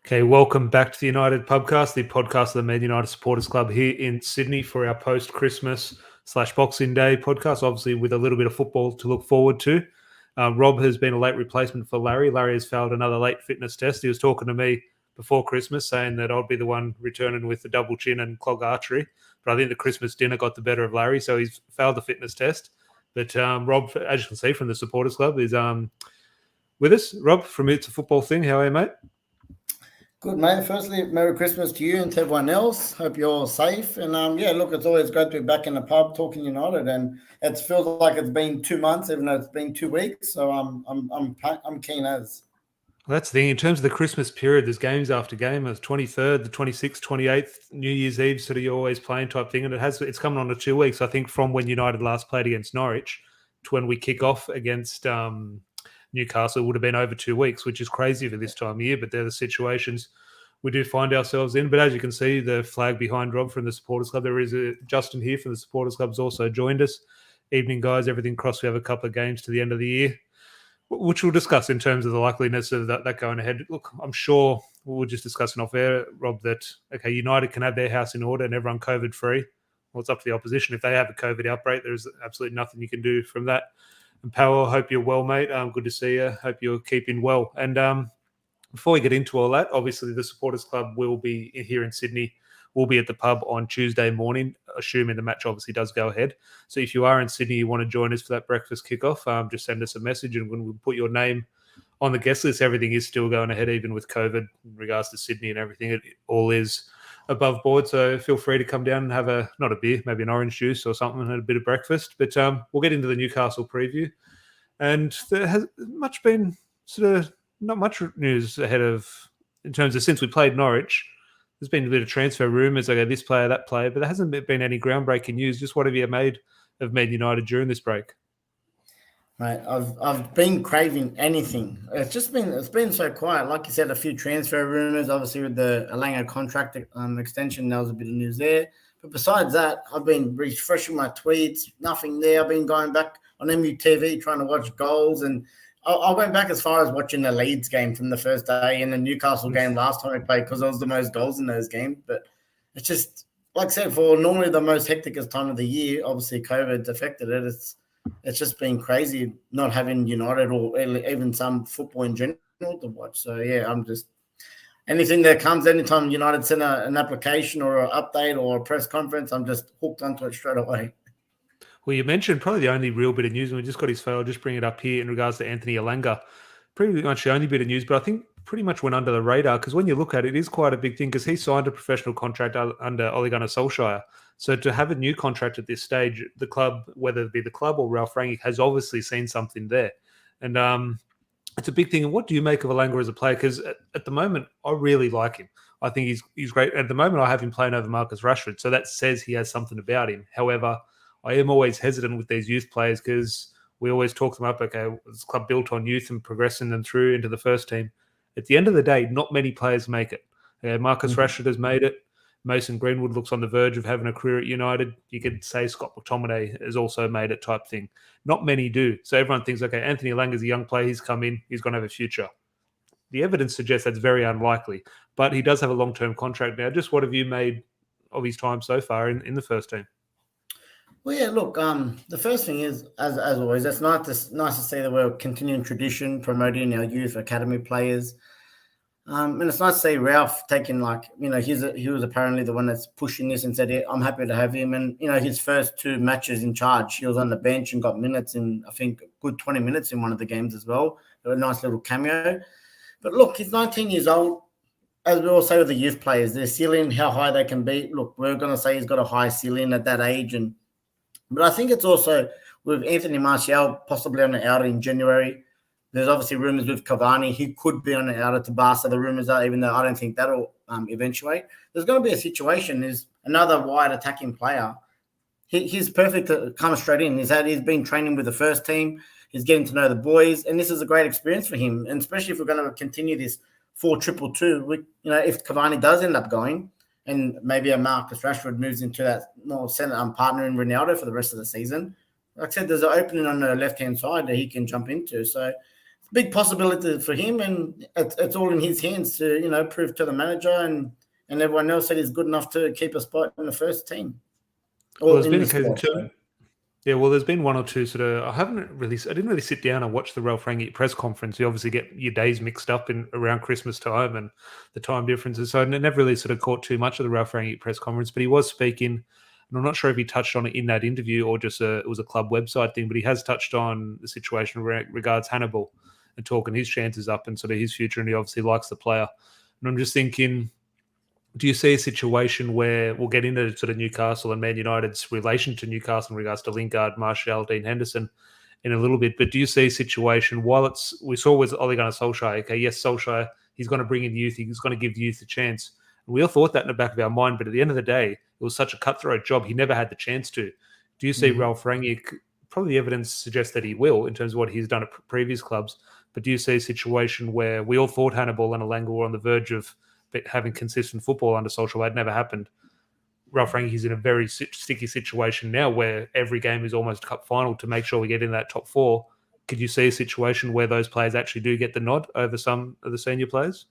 Okay, welcome back to the United Pubcast, the podcast of the Man United Supporters Club here in Sydney for our post-Christmas/Boxing Day podcast, obviously with a little bit of football to look forward to. Rob has been a late replacement for Larry. Larry has failed another late fitness test. He was talking to me before Christmas saying that I'd be the one returning with the double chin and clog archery, but I think the Christmas dinner got the better of Larry, so he's failed the fitness test. But Rob, as you can see from the Supporters Club, is with us. Rob, from It's a Football Thing, how are you, mate? Good, mate. Firstly, Merry Christmas to you and to everyone else. Hope you're all safe. And look, it's always great to be back in the pub talking United, and it feels like it's been 2 months, even though it's been 2 weeks. So I'm keen as. Well, that's the thing. In terms of the Christmas period, there's games after game. It's 23rd, the 26th, 28th, New Year's Eve, sort of you're always playing type thing. And it's coming on to 2 weeks, I think, from when United last played against Norwich to when we kick off against Newcastle. It would have been over 2 weeks, which is crazy for this time of year, but they're the situations we do find ourselves in. But as you can see, the flag behind Rob from the Supporters Club, there is Justin here from the Supporters Club has also joined us. Evening, guys. Everything crossed. We have a couple of games to the end of the year, which we'll discuss in terms of the likeliness of that going ahead. Look, I'm sure we'll just discuss off air, Rob, that, okay, United can have their house in order and everyone COVID-free. Well, it's up to the opposition. If they have a COVID outbreak, there's absolutely nothing you can do from that. And Powell, hope you're well, mate. Good to see you. Hope you're keeping well. And before we get into all that, obviously the Supporters Club will be here in Sydney. We'll be at the pub on Tuesday morning, assuming the match obviously does go ahead. So if you are in Sydney, you want to join us for that breakfast kickoff, just send us a message and when we put your name on the guest list, everything is still going ahead, even with COVID in regards to Sydney and everything. It all is above board. So feel free to come down and have not a beer, maybe an orange juice or something and a bit of breakfast. But we'll get into the Newcastle preview. And there has much been sort of not much news ahead of, in terms of since we played Norwich. There's been a bit of transfer rumours, like this player, that player, but there hasn't been any groundbreaking news. Just what have you made of Man United during this break? Mate, I've been craving anything. It's been so quiet. Like you said, a few transfer rumours, obviously with the Lingard contract extension, there was a bit of news there. But besides that, I've been refreshing my tweets, nothing there. I've been going back on MUTV trying to watch goals, and I went back as far as watching the Leeds game from the first day and the Newcastle game last time we played because there was the most goals in those games. But it's just, like I said, for normally the most hecticest time of the year, obviously COVID's affected it. It's just been crazy not having United or even some football in general to watch. So, yeah, I'm just – anything that comes anytime United send an application or an update or a press conference, I'm just hooked onto it straight away. Well, you mentioned probably the only real bit of news, and we just got his photo, I'll just bring it up here in regards to Anthony Elanga. Pretty much the only bit of news, but I think pretty much went under the radar because when you look at it, it is quite a big thing because he signed a professional contract under Ole Gunnar Solskjaer. So to have a new contract at this stage, the club, whether it be the club or Ralph Rangnick, has obviously seen something there. And it's a big thing. And what do you make of Elanga as a player? Because at the moment, I really like him. I think he's great. At the moment, I have him playing over Marcus Rashford. So that says he has something about him. However, I am always hesitant with these youth players because we always talk them up. Okay, this club built on youth and progressing them through into the first team. At the end of the day, not many players make it. Marcus Rashford has made it. Mason Greenwood looks on the verge of having a career at United. You could say Scott McTominay has also made it type thing. Not many do. So everyone thinks, okay, Anthony Elanga is a young player. He's come in. He's going to have a future. The evidence suggests that's very unlikely. But he does have a long-term contract now. Just what have you made of his time so far in the first team? Well, yeah, look, the first thing is, as always, it's nice to see that we're continuing tradition, promoting our youth academy players. And it's nice to see Ralph taking, he was apparently the one that's pushing this and said, yeah, I'm happy to have him. And, his first 2 matches in charge, he was on the bench and got minutes in, I think, a good 20 minutes in one of the games as well. A nice little cameo. But look, he's 19 years old. As we all say with the youth players, their ceiling, how high they can be. Look, we're going to say he's got a high ceiling at that age. But I think it's also with Anthony Martial possibly on the outer in January. There's obviously rumours with Cavani. He could be on the outer to Barca. The rumours are, even though I don't think that'll eventuate. There's going to be a situation. There's another wide attacking player. He's perfect to come straight in. He's been training with the first team. He's getting to know the boys. And this is a great experience for him. And especially if we're going to continue this 4-2-2, if Cavani does end up going, and maybe a Marcus Rashford moves into that more center partner in Ronaldo for the rest of the season. Like I said, there's an opening on the left-hand side that he can jump into. So big possibility for him, and it's all in his hands to prove to the manager and everyone else that he's good enough to keep a spot in the first team Well, or there's in been this occasion squad. too. Yeah, well, there's been one or two sort of. I didn't really sit down and watch the Ralph Rangnick press conference. You obviously get your days mixed up in around Christmas time and the time differences. So I never really sort of caught too much of the Ralph Rangnick press conference. But he was speaking, and I'm not sure if he touched on it in that interview or just it was a club website thing. But he has touched on the situation regards Hannibal and talking his chances up and sort of his future. And he obviously likes the player. And I'm just thinking, do you see a situation where we'll get into sort of Newcastle and Man United's relation to Newcastle in regards to Lingard, Martial, Dean Henderson in a little bit, but do you see a situation while we saw with Ole Gunnar Solskjaer, okay, yes, Solskjaer, he's going to bring in youth, he's going to give youth a chance. And we all thought that in the back of our mind, but at the end of the day, it was such a cutthroat job, he never had the chance to. Do you see Ralph Rangnick, probably the evidence suggests that he will in terms of what he's done at previous clubs, but do you see a situation where we all thought Hannibal and Alanga were on the verge of having consistent football under Solskjaer? It never happened. Ralph Rangnick's in a very sticky situation now where every game is almost a cup final to make sure we get in that top four. Could you see a situation where those players actually do get the nod over some of the senior players?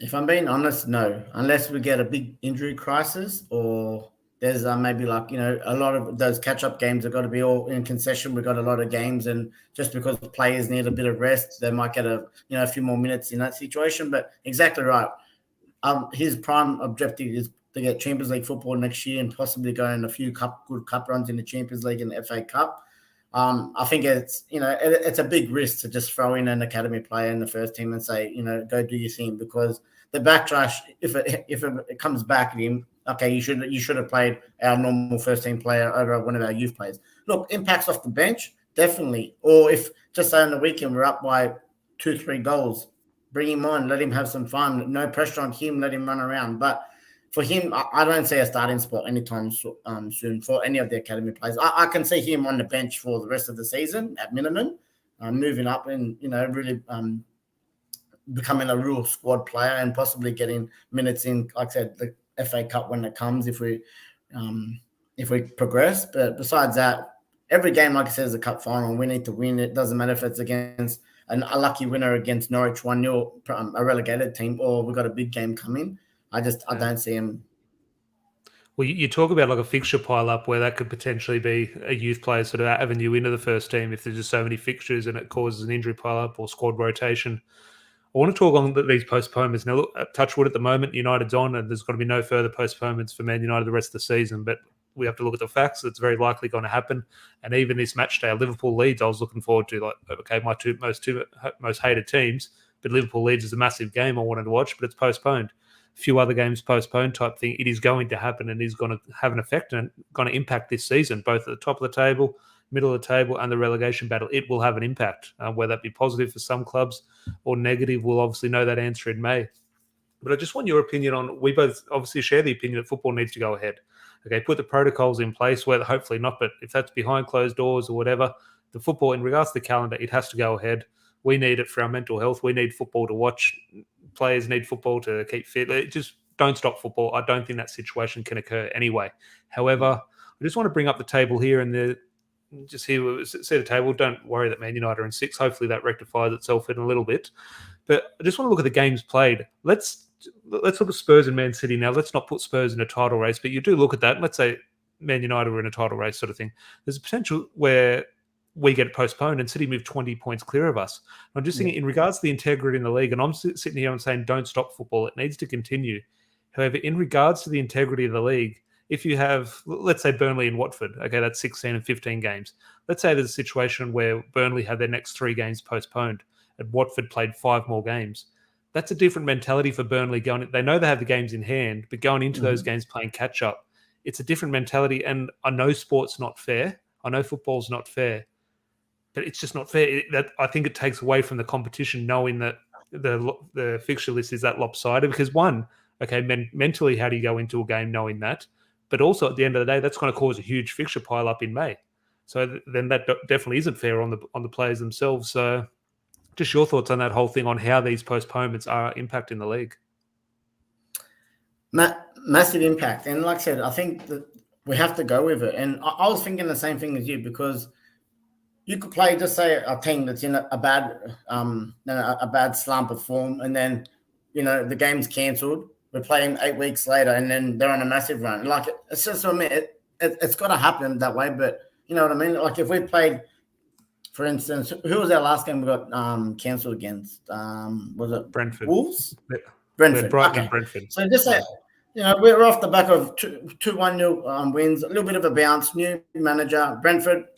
If I'm being honest, no. Unless we get a big injury crisis or there's maybe a lot of those catch-up games have got to be all in concession. We've got a lot of games, and just because the players need a bit of rest, they might get a few more minutes in that situation. But exactly right. His prime objective is to get Champions League football next year and possibly go in a few good cup runs in the Champions League and the FA Cup. I think it's a big risk to just throw in an academy player in the first team and say, go do your thing, because the backlash, if it comes back at him, okay, you should have played our normal first team player over one of our youth players. Look, impacts off the bench, definitely. Or if just say on the weekend we're up by 2-3 goals, bring him on, let him have some fun. No pressure on him, let him run around. But for him, I don't see a starting spot anytime soon for any of the academy players. I can see him on the bench for the rest of the season at minimum, moving up and really becoming a real squad player and possibly getting minutes in, like I said, the FA Cup when it comes if we progress. But besides that, every game, like I said, is a cup final. We need to win. It doesn't matter if it's against a lucky winner against Norwich 1-0, a relegated team, or we've got a big game coming. I don't see him. Well, you talk about like a fixture pile up where that could potentially be a youth player sort of avenue into the first team if there's just so many fixtures and it causes an injury pile up or squad rotation. I want to talk on these postponements. Now, look, touch wood at the moment, United's on, and there's going to be no further postponements for Man United the rest of the season. But we have to look at the facts. It's very likely going to happen. And even this match day, Liverpool Leeds, I was looking forward to. Like, okay, my two most hated teams, but Liverpool Leeds is a massive game I wanted to watch, but it's postponed. A few other games postponed type thing. It is going to happen and is going to have an effect and going to impact this season, both at the top of the table, middle of the table, and the relegation battle. It will have an impact. Whether that be positive for some clubs or negative, we'll obviously know that answer in May. But I just want your opinion on, we both obviously share the opinion that football needs to go ahead. Okay, put the protocols in place, where hopefully not, but if that's behind closed doors or whatever, the football, in regards to the calendar, it has to go ahead. We need it for our mental health. We need football to watch. Players need football to keep fit. Just don't stop football. I don't think that situation can occur anyway. However, I just want to bring up the table here and just here, see the table. Don't worry that Man United are in 6. Hopefully that rectifies itself in a little bit. But I just want to look at the games played. Let's look at Spurs and Man City now. Let's not put Spurs in a title race, but you do look at that. Let's say Man United were in a title race sort of thing. There's a potential where we get postponed and City move 20 points clear of us. I'm just thinking in regards to the integrity in the league, and I'm sitting here and saying don't stop football. It needs to continue. However, in regards to the integrity of the league, if you have, let's say, Burnley and Watford, okay, that's 16 and 15 games. Let's say there's a situation where Burnley had their next 3 games postponed and Watford played 5 more games. That's a different mentality for Burnley going. They know they have the games in hand, but going into those games playing catch up, it's a different mentality. And I know sport's not fair. I know football's not fair, but it's just not fair. I think it takes away from the competition knowing that the fixture list is that lopsided. Because one, okay, mentally, how do you go into a game knowing that? But also at the end of the day, that's going to cause a huge fixture pile up in May. So then that definitely isn't fair on the players themselves. So just your thoughts on that whole thing, on how these postponements are impacting the league. Massive impact. And like I said, I think that we have to go with it. And I was thinking the same thing as you, because you could play, just say, a team that's in a bad slump of form, and then the game's cancelled. We're playing 8 weeks later, and then they're on a massive run. Like it's just, I mean, it's got to happen that way. But you know what I mean? Like if we played, for instance, who was our last game we got cancelled against? Was it Brentford? Wolves? Yeah. Brentford. Brighton Okay. and Brentford. So just say, we're off the back of 2-1 wins, a little bit of a bounce, new manager. Brentford,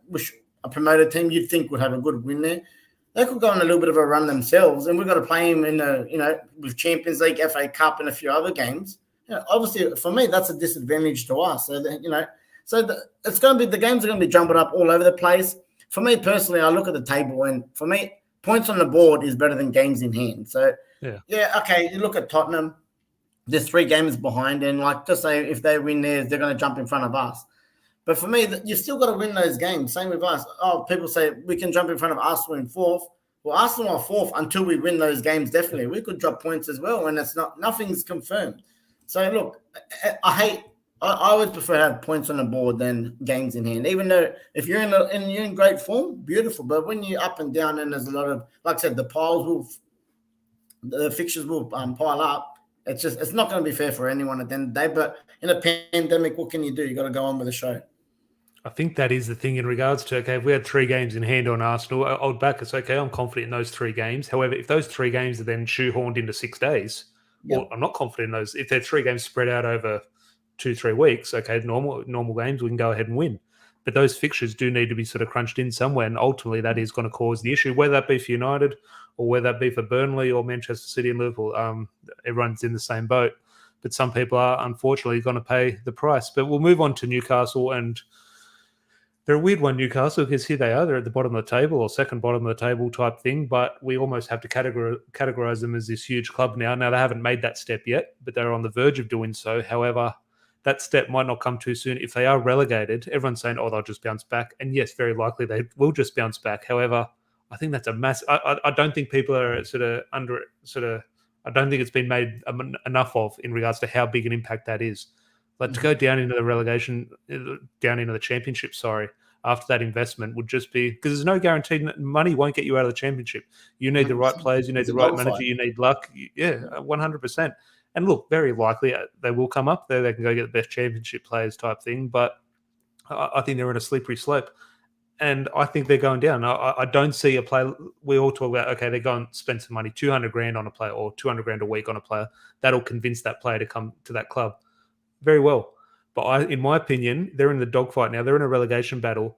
which a promoted team you'd think would have a good win there. They could go on a little bit of a run themselves, and we've got to play them in with Champions League, FA Cup, and a few other games. Obviously, for me, that's a disadvantage to us. So it's going to be, the games are going to be jumping up all over the place. For me personally, I look at the table, and for me, points on the board is better than games in hand. So okay, you look at Tottenham. There's 3 games behind, and just say if they win theirs, they're going to jump in front of us. But for me, you've still got to win those games. Same with us. Oh, people say we can jump in front of Arsenal in 4th. Well, Arsenal are 4th until we win those games. Definitely, we could drop points as well, and nothing's confirmed. So look, I always prefer to have points on the board than games in hand. Even though if you're in great form, beautiful. But when you're up and down, and there's a lot of, like I said, the fixtures will pile up. It's not going to be fair for anyone at the end of the day. But in a pandemic, what can you do? You got to go on with the show. I think that is the thing in regards to, okay, if we had 3 games in hand on Arsenal, I would back us. Okay, I'm confident in those 3 games. However, if those 3 games are then shoehorned into 6 days, well, I'm not confident in those. If they're 3 games spread out over 2-3 weeks, okay, normal games, we can go ahead and win. But those fixtures do need to be sort of crunched in somewhere, and ultimately that is going to cause the issue, whether that be for United or whether that be for Burnley or Manchester City and Liverpool. Everyone's in the same boat. But some people are unfortunately going to pay the price. But we'll move on to Newcastle, and they're a weird one, Newcastle, because here they are. They're at the bottom of the table, or second bottom of the table type thing, but we almost have to categorize them as this huge club now. Now, they haven't made that step yet, but they're on the verge of doing so. However, that step might not come too soon. If they are relegated, everyone's saying, they'll just bounce back. And yes, very likely they will just bounce back. However, I think that's a massive... I don't think people are I don't think it's been made enough of in regards to how big an impact that is. But to go down into the relegation, down into the championship, after that investment would just be, because there's no guarantee money won't get you out of the championship. You need the right players, you need the right manager, you need luck. Yeah, 100%. And look, very likely they will come up there. They can go get the best championship players type thing. But I think they're in a slippery slope. And I think they're going down. I don't see a player. We all talk about, okay, they're going to spend some money, 200 grand on a player or 200 grand a week on a player. That'll convince that player to come to that club. Very well. But in my opinion, they're in the dogfight now. They're in a relegation battle.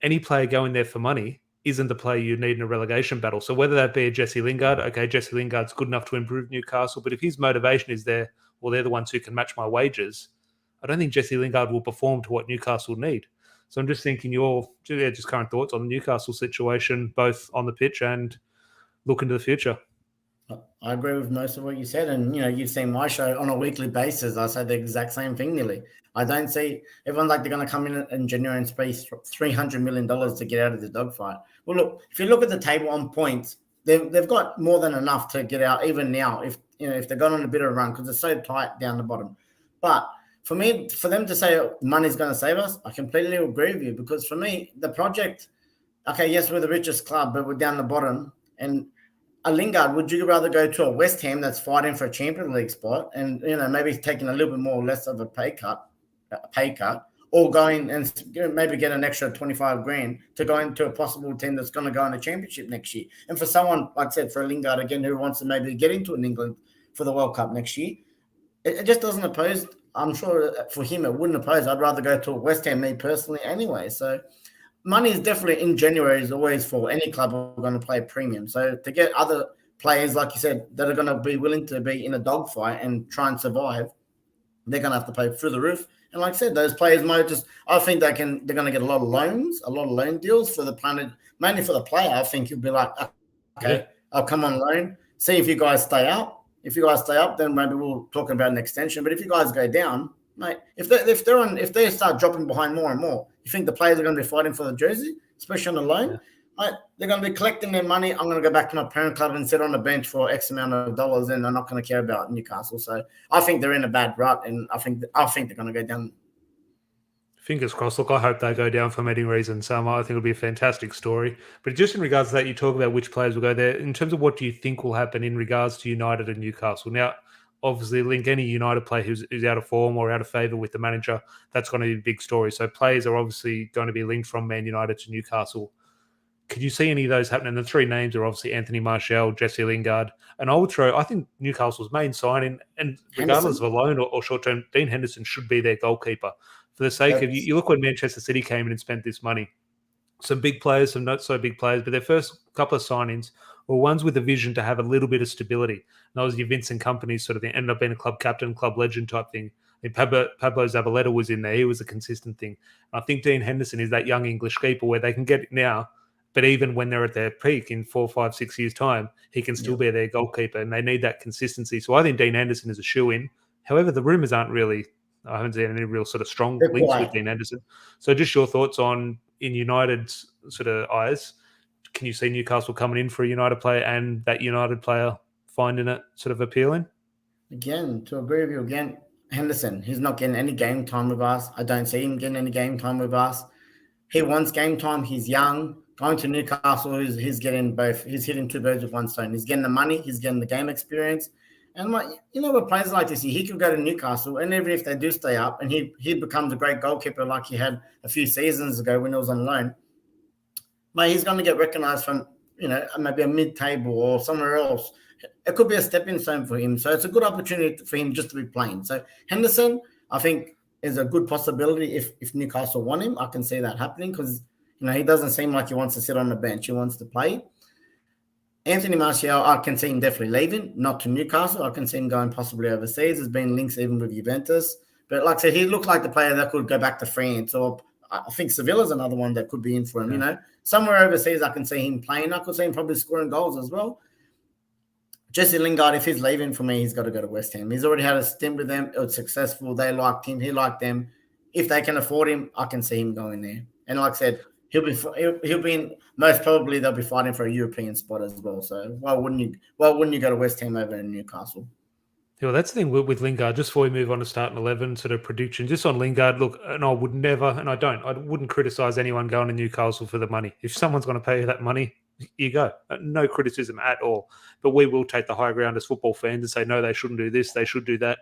Any player going there for money isn't the player you need in a relegation battle. So whether that be a Jesse Lingard, okay, Jesse Lingard's good enough to improve Newcastle, but if his motivation is there, well, they're the ones who can match my wages, I don't think Jesse Lingard will perform to what Newcastle need. So I'm just thinking just current thoughts on the Newcastle situation, both on the pitch and look into the future. I agree with most of what you said. And, you've seen my show on a weekly basis. I say the exact same thing nearly. I don't see everyone's like they're going to come in January and spend $300 million to get out of the dogfight. Well, look, if you look at the table on points, they've got more than enough to get out even now if they've gone on a bit of a run because it's so tight down the bottom. But for them to say money's going to save us, I completely agree with you because for me, the project, okay, yes, we're the richest club, but we're down the bottom. And a Lingard, would you rather go to a West Ham that's fighting for a Champions League spot and, maybe taking a little bit more or less of a pay cut, or going and maybe get an extra 25 grand to go into a possible team that's going to go in the championship next year? And for someone, like I said, for a Lingard, again, who wants to maybe get into an England for the World Cup next year, it just doesn't oppose. I'm sure for him, it wouldn't oppose. I'd rather go to a West Ham, me personally, anyway. So money is definitely in January is always for any club who are going to play a premium. So to get other players, like you said, that are going to be willing to be in a dogfight and try and survive, they're going to have to pay through the roof. And like I said, those players might just, I think they're going to get a lot of loan deals for the planet, mainly for the player. I think you'd be like, okay, I'll come on loan, see if you guys stay up. If you guys stay up, then maybe we'll talk about an extension. But if you guys go down, mate, if they start dropping behind more and more, you think the players are going to be fighting for the jersey, especially on the loan? Yeah. They're going to be collecting their money. I'm going to go back to my parent club and sit on the bench for X amount of dollars, and they're not going to care about Newcastle. So I think they're in a bad rut, and I think they're going to go down. Fingers crossed. Look, I hope they go down for many reasons. I think it'll be a fantastic story. But just in regards to that, you talk about which players will go there. In terms of what do you think will happen in regards to United and Newcastle? Now, obviously, link any United player who's out of form or out of favour with the manager, that's going to be a big story. So players are obviously going to be linked from Man United to Newcastle. Could you see any of those happening? The three names are obviously Anthony Martial, Jesse Lingard, and I think Newcastle's main signing, and regardless Henderson? of a loan or short term, Dean Henderson should be their goalkeeper. For the sake of you look when Manchester City came in and spent this money. Some big players, some not so big players, but their first couple of signings were ones with a vision to have a little bit of stability. And that was your Vincent Company sort of thing, ended up being a club captain, club legend type thing. I mean, Pablo Zabaleta was in there. He was a consistent thing. And I think Dean Henderson is that young English keeper where they can get it now, but even when they're at their peak in 4, 5, 6 years' time, he can still be their goalkeeper, and they need that consistency. So I think Dean Henderson is a shoo-in. However, the rumours aren't really – I haven't seen any real sort of strong links with Dean Henderson. So just your thoughts on, in United's sort of eyes, can you see Newcastle coming in for a United player and that United player finding it sort of appealing? Again, to agree with you again, Henderson, he's not getting any game time with us. I don't see him getting any game time with us. He wants game time. He's young. Going to Newcastle, he's getting both. He's hitting two birds with one stone. He's getting the money. He's getting the game experience. And with players like this, he could go to Newcastle, and even if they do stay up, and he becomes a great goalkeeper like he had a few seasons ago when he was on loan, but he's going to get recognised from maybe a mid-table or somewhere else. It could be a stepping stone for him. So it's a good opportunity for him just to be playing. So Henderson, I think, is a good possibility if Newcastle want him. I can see that happening because he doesn't seem like he wants to sit on the bench. He wants to play. Anthony Martial, I can see him definitely leaving, not to Newcastle. I can see him going possibly overseas. There's been links even with Juventus. But like I said, he looked like the player that could go back to France, or I think Sevilla's another one that could be in for him. Somewhere overseas, I can see him playing. I could see him probably scoring goals as well. Jesse Lingard, if he's leaving for me, he's got to go to West Ham. He's already had a stint with them. It was successful. They liked him. He liked them. If they can afford him, I can see him going there. And like I said, he'll be in, most probably they'll be fighting for a European spot as well. So why wouldn't you go to West Ham over in Newcastle? Yeah, well, that's the thing with Lingard. Just before we move on to starting 11 sort of prediction, just on Lingard, look, and I would never, and I wouldn't criticise anyone going to Newcastle for the money. If someone's going to pay you that money, you go. No criticism at all. But we will take the high ground as football fans and say, no, they shouldn't do this, they should do that.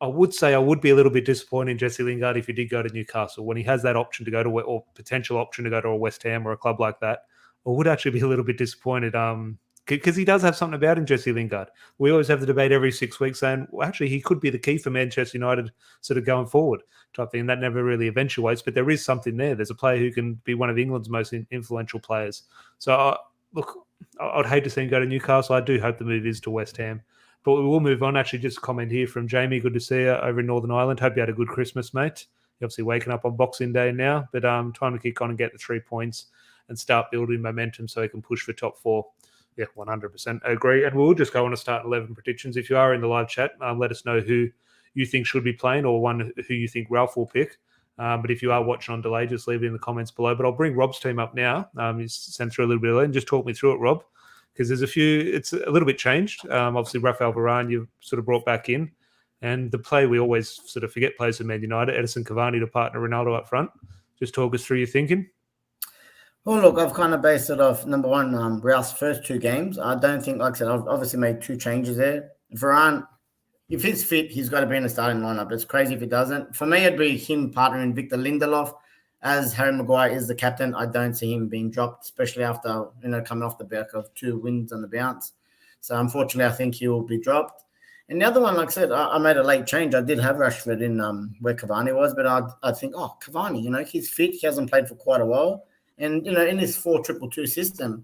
I would say I would be a little bit disappointed in Jesse Lingard if he did go to Newcastle when he has that option to go to, or potential option to go to a West Ham or a club like that. I would actually be a little bit disappointed because he does have something about him, Jesse Lingard. We always have the debate every 6 weeks saying, well, actually, he could be the key for Manchester United sort of going forward type thing. And that never really eventuates, but there is something there. There's a player who can be one of England's most influential players. So, look, I'd hate to see him go to Newcastle. I do hope the move is to West Ham. But we will move on. Actually, just a comment here from Jamie. Good to see you over in Northern Ireland. Hope you had a good Christmas, mate. You're obviously waking up on Boxing Day now, but time to kick on and get the 3 points and start building momentum so he can push for top 4. Yeah, 100% agree. And we'll just go on to start 11 predictions. If you are in the live chat, let us know who you think should be playing or one who you think Ralph will pick. But if you are watching on delay, just leave it in the comments below. But I'll bring Rob's team up now. He's sent through a little bit early and just talk me through it, Rob, because there's a few, it's a little bit changed. Obviously, Rafael Varane, you've sort of brought back in. And the play we always sort of forget plays for Man United, Edison Cavani to partner Ronaldo up front. Just talk us through your thinking. Well, look, I've kind of based it off, number one, Ralph's first 2 games. I don't think, like I said, I've obviously made 2 changes there. Varane, if he's fit, he's got to be in the starting lineup. It's crazy if he doesn't. For me, it'd be him partnering Victor Lindelof. As Harry Maguire is the captain, I don't see him being dropped, especially after, coming off the back of 2 wins on the bounce. So, unfortunately, I think he will be dropped. And the other one, like I said, I made a late change. I did have Rashford in where Cavani was, but I think, Cavani, he's fit. He hasn't played for quite a while. And, in this 4-2-2 system,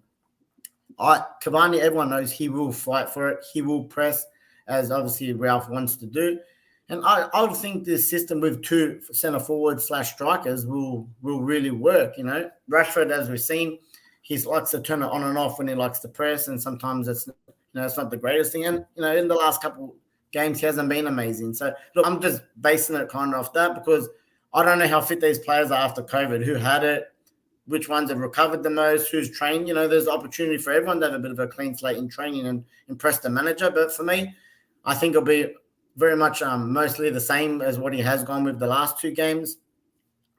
Cavani, everyone knows he will fight for it. He will press, as obviously Ralph wants to do. And I would think this system with 2 centre forward / strikers will really work. Rashford, as we've seen, he likes to turn it on and off when he likes to press, and sometimes it's not the greatest thing. And in the last couple games, he hasn't been amazing. So look, I'm just basing it kind of off that because I don't know how fit these players are after COVID. Who had it? Which ones have recovered the most? Who's trained? There's opportunity for everyone to have a bit of a clean slate in training and impress the manager. But for me, I think it'll be very much mostly the same as what he has gone with the last 2 games.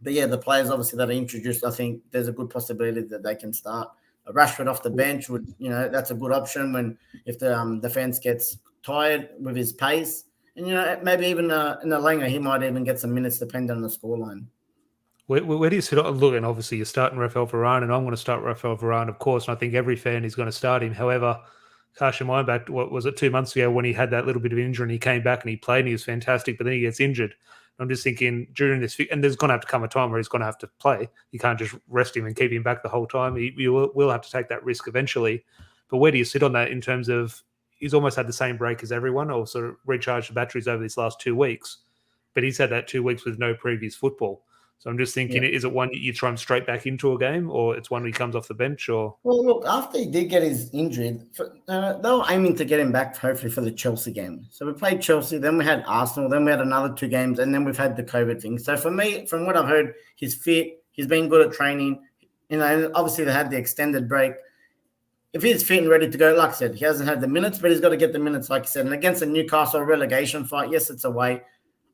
But yeah, the players obviously that are introduced, I think there's a good possibility that they can start. Rashford off the bench would, that's a good option when if the defense gets tired with his pace, and maybe even in the Langer, he might even get some minutes depending on the scoreline. Where do you sit? Look, and obviously you're starting Rafael Varane, and I'm going to start Rafael Varane, of course, and I think every fan is going to start him. However, cast your mind back, what was it, 2 months ago when he had that little bit of injury and he came back and he played and he was fantastic, but then he gets injured. I'm just thinking during this, and there's going to have to come a time where he's going to have to play. You can't just rest him and keep him back the whole time. You will have to take that risk eventually. But where do you sit on that in terms of he's almost had the same break as everyone, or sort of recharged the batteries over these last 2 weeks, but he's had that 2 weeks with no previous football. So I'm just thinking, Is it one you try him straight back into a game, or it's one he comes off the bench? Or well, look, after he did get his injury, they were aiming to get him back hopefully for the Chelsea game. So we played Chelsea, then we had Arsenal, then we had another 2 games, and then we've had the COVID thing. So for me, from what I've heard, he's fit. He's been good at training. And obviously they had the extended break. If he's fit and ready to go, like I said, he hasn't had the minutes, but he's got to get the minutes, like I said. And against the Newcastle relegation fight, yes, it's away.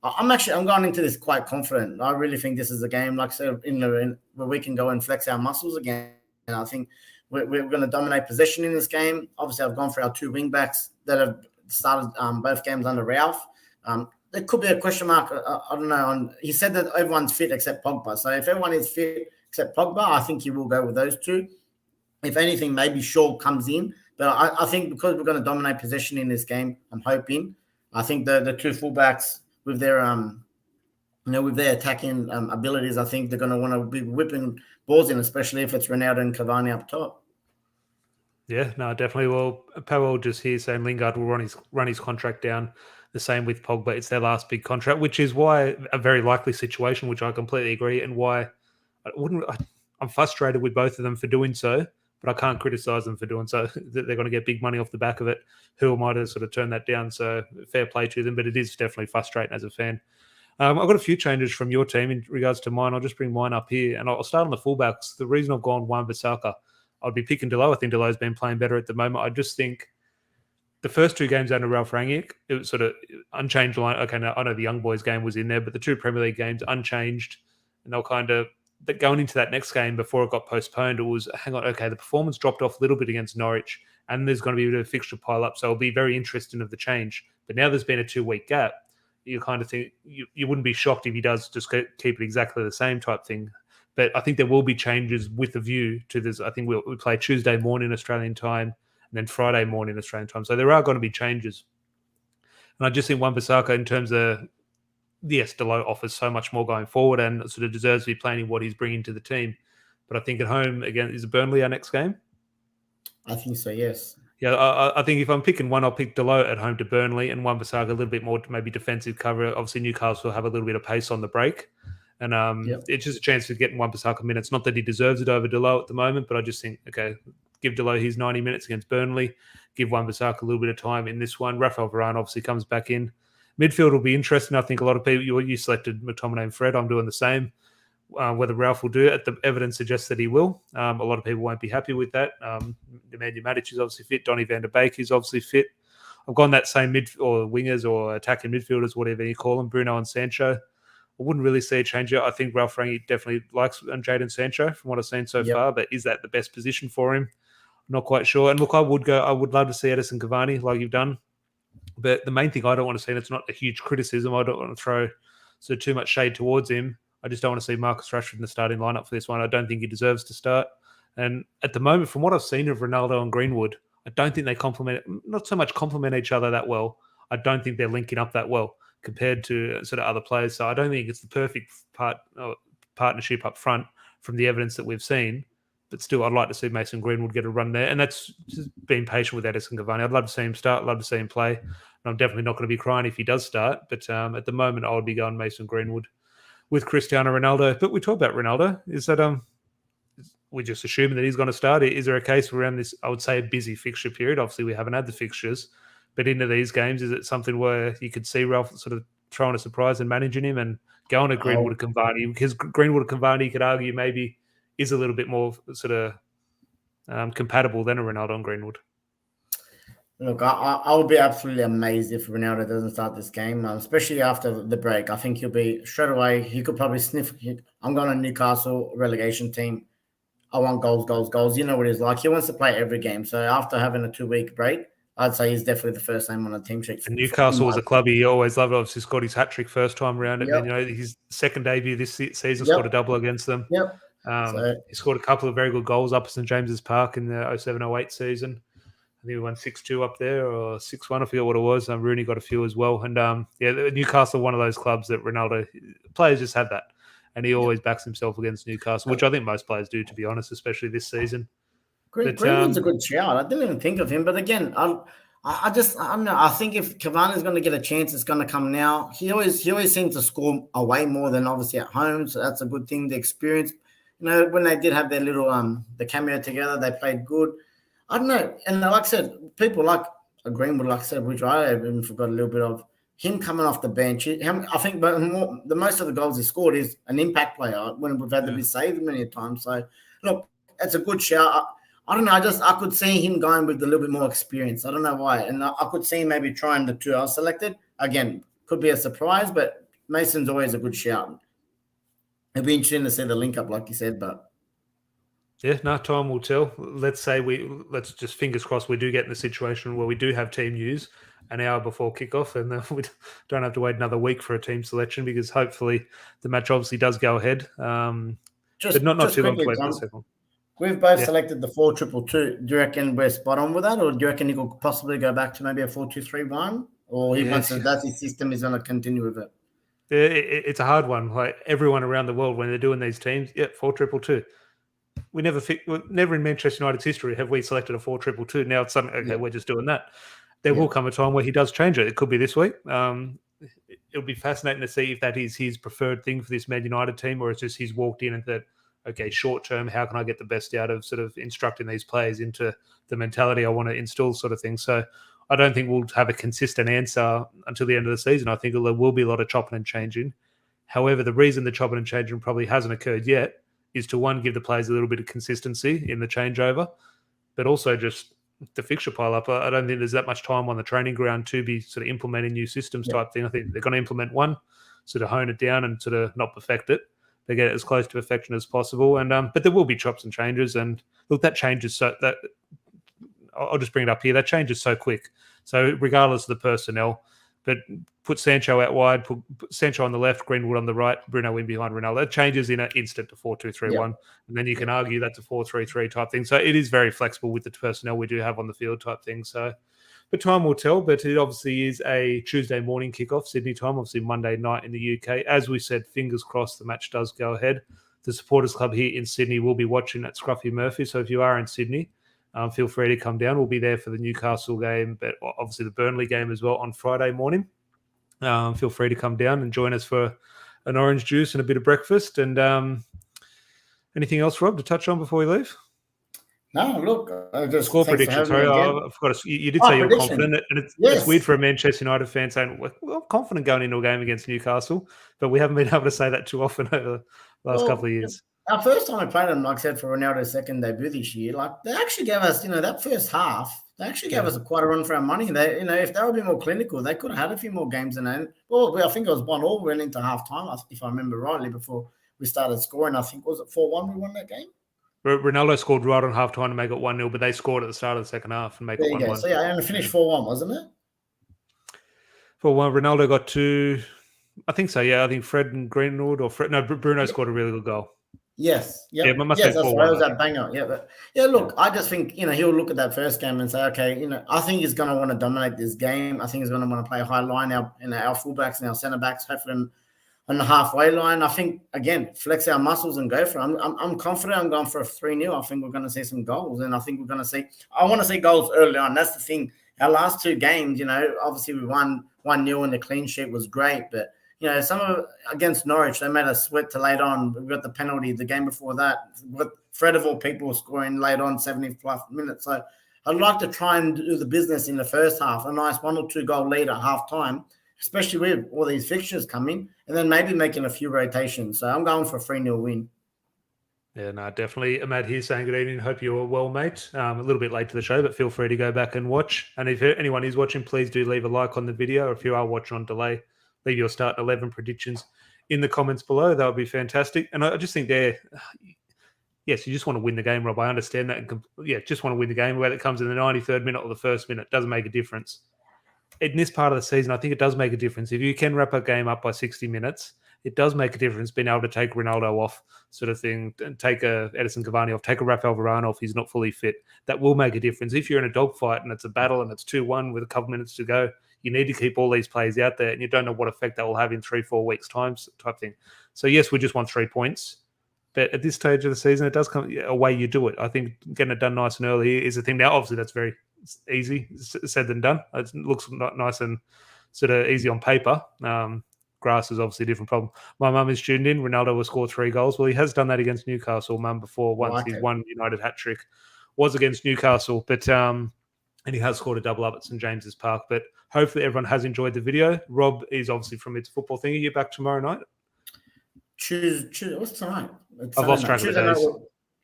I'm going into this quite confident. I really think this is a game, like I said, where we can go and flex our muscles again. And I think we're going to dominate possession in this game. Obviously, I've gone for our 2 wing backs that have started both games under Ralph. There could be a question mark. I don't know. He said that everyone's fit except Pogba. So if everyone is fit except Pogba, I think he will go with those 2. If anything, maybe Shaw comes in. But I think because we're going to dominate possession in this game, I'm hoping. I think the 2 fullbacks with their with their attacking abilities, I think they're going to want to be whipping balls in, especially if it's Ronaldo and Cavani up top. Yeah, no, definitely. Well, Powell just here saying Lingard will run his contract down. The same with Pogba. It's their last big contract, which is why a very likely situation, which I completely agree, and why I'm frustrated with both of them for doing so, but I can't criticize them for doing so. They're going to get big money off the back of it. Who am I to sort of turn that down? So fair play to them, but it is definitely frustrating as a fan. I've got a few changes from your team in regards to mine. I'll just bring mine up here, and I'll start on the fullbacks. The reason I've gone Wan-Bissaka, I'd be picking Delo. I think Delo's been playing better at the moment. I just think the first 2 games under Ralph Rangnick, it was sort of unchanged line. Okay, now I know the Young Boys game was in there, but the 2 Premier League games unchanged, and they'll kind of going into that next game before it got postponed. It was hang on, okay, the performance dropped off a little bit against Norwich, and there's going to be a bit of a fixture pile up, so it'll be very interesting of the change. But now there's been a 2-week gap. You kind of think you wouldn't be shocked if he does just keep it exactly the same type thing. But I think there will be changes with a view to this. I think we play Tuesday morning Australian time and then Friday morning Australian time. So there are going to be changes. And I just think Wan-Bissaka in terms of, yes, Delo offers so much more going forward and sort of deserves to be playing what he's bringing to the team. But I think at home, again, is Burnley our next game? I think so, yes. Yeah, I think if I'm picking one, I'll pick Delo at home to Burnley and Wan-Bissaka a little bit more maybe defensive cover. Obviously, Newcastle will have a little bit of pace on the break. And It's just a chance to get Wan-Bissaka minutes. Not that he deserves it over Delo at the moment, but I just think, okay, give Delo his 90 minutes against Burnley, give Wan-Bissaka a little bit of time in this one. Rafael Varane obviously comes back in. Midfield will be interesting. I think a lot of people, you selected McTominay and Fred. I'm doing the same. Whether Ralph will do it, the evidence suggests that he will. A lot of people won't be happy with that. Nemanja Matic is obviously fit. Donny van der Beek is obviously fit. I've gone that same or wingers or attacking midfielders, whatever you call them, Bruno and Sancho. I wouldn't really see a change. I think Ralph Rangnick definitely likes Jadon Sancho from what I've seen so far, but is that the best position for him? I'm not quite sure. And look, I would love to see Edison Cavani like you've done. But the main thing I don't want to see, and it's not a huge criticism, I don't want to throw sort of too much shade towards him. I just don't want to see Marcus Rashford in the starting lineup for this one. I don't think he deserves to start. And at the moment, from what I've seen of Ronaldo and Greenwood, I don't think they not so much complement each other that well. I don't think they're linking up that well compared to sort of other players. So I don't think it's the perfect partnership up front from the evidence that we've seen. But still, I'd like to see Mason Greenwood get a run there. And that's just being patient with Edison Cavani. I'd love to see him start. I'd love to see him play. And I'm definitely not going to be crying if he does start. But at the moment, I would be going Mason Greenwood with Cristiano Ronaldo. But we talk about Ronaldo. Is that we're just assuming that he's going to start? Is there a case around this, I would say, a busy fixture period? Obviously, we haven't had the fixtures. But into these games, is it something where you could see Ralph sort of throwing a surprise and managing him and going to Greenwood and Cavani? Because Greenwood and Cavani, you could argue, maybe is a little bit more sort of compatible than a Ronaldo and Greenwood. Look, I would be absolutely amazed if Ronaldo doesn't start this game, especially after the break. I think he'll be straight away. He could probably sniff. I'm going to Newcastle relegation team. I want goals, goals, goals. You know what he's like. He wants to play every game. So after having a 2-week break, I'd say he's definitely the first name on the team sheet. And Newcastle was a club he always loved. Obviously, scored his hat trick first time around, and Yep. then his second debut this season Yep. scored a double against them. Yep. He scored a couple of very good goals up at St James's Park in the 07-08 season. I think we won 6-2 up there or 6-1. I forget what it was. Rooney got a few as well. And Newcastle, one of those clubs that Ronaldo players just have that, and he always backs himself against Newcastle, which I think most players do, to be honest, especially this season. Greenwood's a good shout. I didn't even think of him, but again, I don't know. I think if Cavani's going to get a chance, it's going to come now. He always seems to score away more than obviously at home, so that's a good thing. The experience, when they did have their little the cameo together, they played good. I don't know, and like I said, people like Greenwood, like I said, which I even forgot a little bit of. Him coming off the bench, I think the most of the goals he scored is an impact player when we've had to be saved many times. So, look, it's a good shout. I don't know. I could see him going with a little bit more experience. I don't know why. And I could see him maybe trying the two I selected. Again, could be a surprise, but Mason's always a good shout. It'd be interesting to see the link up, like you said, but. Yeah, no, time will tell. Let's let's just fingers crossed we do get in the situation where we do have team news an hour before kickoff, and we don't have to wait another week for a team selection, because hopefully the match obviously does go ahead. But not too long to wait for the second one. We've both selected the 4-2-2. Do you reckon we're spot on with that, or do you reckon he could possibly go back to maybe a 4-2-3-1, or he wants that's his system, he's going to continue with it? It's a hard one. Like everyone around the world, when they're doing these teams, 4-2-2. We never in Manchester United's history have we selected a 4-2-2. Now it's something. Okay, we're just doing that. There will come a time where he does change it. It could be this week. It'll be fascinating to see if that is his preferred thing for this Man United team, or it's just he's walked in and said, okay, short term, how can I get the best out of sort of instructing these players into the mentality I want to instill, sort of thing. So I don't think we'll have a consistent answer until the end of the season. I think there will be a lot of chopping and changing. However, the reason the chopping and changing probably hasn't occurred yet is to, one, give the players a little bit of consistency in the changeover, but also just the fixture pile up. I don't think there's that much time on the training ground to be sort of implementing new systems type thing. I think they're going to implement one, sort of hone it down and sort of not perfect it. They get it as close to perfection as possible. And but there will be chops and changes. And look, that changes so that I'll just bring it up here. That changes so quick. So regardless of the personnel, but put Sancho out wide, put Sancho on the left, Greenwood on the right, Bruno in behind Ronaldo. That changes in an instant to 4-2-3-1. And then you can argue that's a 4-3-3 type thing. So it is very flexible with the personnel we do have on the field type thing. So, but time will tell. But it obviously is a Tuesday morning kickoff, Sydney time, obviously Monday night in the UK. As we said, fingers crossed the match does go ahead. The Supporters Club here in Sydney will be watching at Scruffy Murphy. So if you are in Sydney, feel free to come down. We'll be there for the Newcastle game, but obviously the Burnley game as well on Friday morning. Feel free to come down and join us for an orange juice and a bit of breakfast. And anything else, Rob, to touch on before we leave? No, look, just score prediction. Sorry, I forgot. You did say you were confident, and it's weird for a Manchester United fan saying, "Well, I'm confident going into a game against Newcastle," but we haven't been able to say that too often over the last couple of years. Our first time we played them, like I said, for Ronaldo's second debut this year, like they actually gave us, that first half, they actually gave us quite a run for our money. They, if they were a bit more clinical, they could have had a few more games than that. Well, I think it was 1-1 went into half time, if I remember rightly, before we started scoring. I think, was it 4-1 we won that game? Ronaldo scored right on half time to make it 1-0, but they scored at the start of the second half and make it 1-1. So and it finished 4-1, wasn't it? 4-1. Ronaldo got two, I think so. Yeah, I think Fred and Greenwood Bruno scored a really good goal. Yes. Yep. Yeah, yes, that's right. It was that banger. Yeah, but look, I just think he'll look at that first game and say, okay, I think he's going to want to dominate this game. I think he's going to want to play a high line. Our fullbacks and our centre backs, hopefully on the halfway line. I think again, flex our muscles and go for it. I'm confident. I'm going for a 3-0. I think we're going to see some goals, and I think we're going to see. I want to see goals early on. That's the thing. Our last two games, obviously we won 1-0 and the clean sheet was great, but. Some of against Norwich, they made us sweat to late on. We got the penalty the game before that. With Fred of all people scoring late on 70+ minutes. So I'd like to try and do the business in the first half, a nice 1 or 2 goal lead at half time, especially with all these fixtures coming, and then maybe making a few rotations. So I'm going for a 3-0 win. Yeah, no, definitely. Matt here saying good evening. Hope you're well, mate. A little bit late to the show, but feel free to go back and watch. And if anyone is watching, please do leave a like on the video. Or if you are watching on delay, leave your start 11 predictions in the comments below. That would be fantastic. And I just think yes, you just want to win the game, Rob. I understand that. Just want to win the game. Whether it comes in the 93rd minute or the first minute, doesn't make a difference. In this part of the season, I think it does make a difference. If you can wrap a game up by 60 minutes, it does make a difference being able to take Ronaldo off, sort of thing, and take a Edison Cavani off, take a Rafael Varane off. He's not fully fit. That will make a difference. If you're in a dogfight and it's a battle and it's 2-1 with a couple minutes to go, you need to keep all these players out there, and you don't know what effect that will have in 3-4 weeks' time, type thing. So yes, we just want 3 points. But at this stage of the season, it does come a way you do it. I think getting it done nice and early is the thing. Now, obviously, that's very easy said than done. It looks nice and sort of easy on paper. Grass is obviously a different problem. My mum is tuned in. Ronaldo will score 3 goals. Well, he has done that against Newcastle, mum, before once. He's won United hat-trick. Was against Newcastle, but and he has scored a double up at St. James's Park. But hopefully everyone has enjoyed the video. Rob is obviously from It's a Football Thing. Are you back tomorrow night? Tuesday. What's tonight? I've lost track of the days.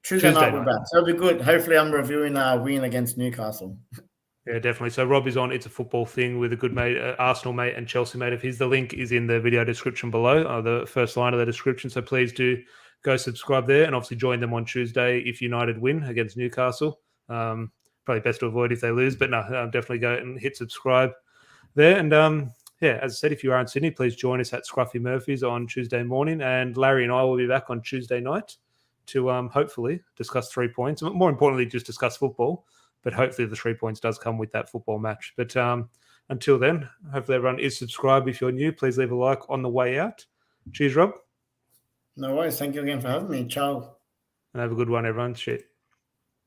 Tuesday night we're back. So it'll be good. Hopefully I'm reviewing our win against Newcastle. Yeah, definitely. So Rob is on It's a Football Thing with a good mate, Arsenal mate and Chelsea mate of his. The link is in the video description below, the first line of the description. So please do go subscribe there and obviously join them on Tuesday if United win against Newcastle. Probably best to avoid if they lose, but no, definitely go and hit subscribe there. And as I said, if you are in Sydney, please join us at Scruffy Murphy's on Tuesday morning. And Larry and I will be back on Tuesday night to hopefully discuss 3 points. More importantly, just discuss football. But hopefully the 3 points does come with that football match. But until then, hopefully everyone is subscribed. If you're new, please leave a like on the way out. Cheers, Rob. No worries. Thank you again for having me. Ciao. And have a good one, everyone. Shit.